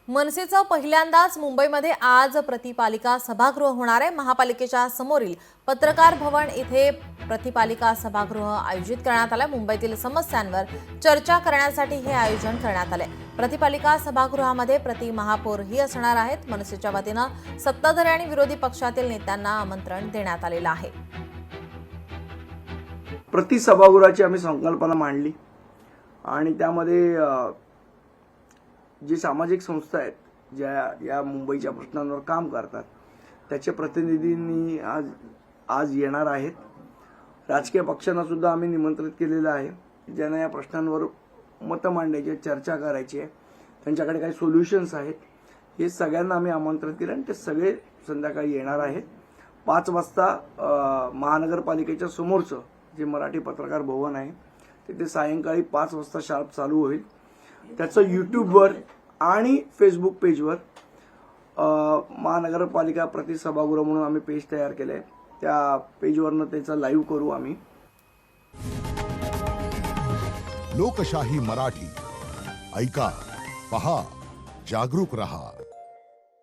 मनसेचं पहिल्यांदाच मुंबईमध्ये आज प्रतिपालिका सभागृह होणार आहे। महापालिकेच्या समोरील पत्रकार भवन इथे प्रतिपालिका सभागृह आयोजित करण्यात आले। मुंबईतील समस्यांवर चर्चा करण्यासाठी हे आयोजन करण्यात आले। प्रतिपालिका सभागृहामध्ये प्रति महापौरही असणार आहेत। मनसेच्या वतीने सत्ताधारी आणि विरोधी पक्षातील नेत्यांना आमंत्रण देण्यात आलेलं आहे। प्रति सभागृहाची आम्ही संकल्पना मांडली आणि त्यामध्ये जी सामाजिक संस्था आहेत ज्या या मुंबईच्या प्रश्नांवर काम करतात त्याचे प्रतिनिधींनी आज येणार आहेत। राजकीय पक्षांना सुद्धा आम्ही निमंत्रित केलेलं आहे, ज्यांना या प्रश्नांवर मत मांडायची, चर्चा करायची आहे, त्यांच्याकडे काही सोल्युशन्स आहेत, हे सगळ्यांना आम्ही आमंत्रित केलं आणि ते सगळे संध्याकाळी येणार आहेत। 5 वाजता महानगरपालिकेच्या समोरचं जे मराठी पत्रकार भवन आहे तिथे सायंकाळी 5 वाजता शार्प चालू होईल। त्याचं यूट्यूबवर आणि फेसबुक पेजवर महानगरपालिका प्रति सभागृह म्हणून आम्ही पेज तयार केलंय, त्या पेजवरनं त्याचा लाईव्ह करू आम्ही। लोकशाही मराठी ऐका, पहा, जागरूक रहा।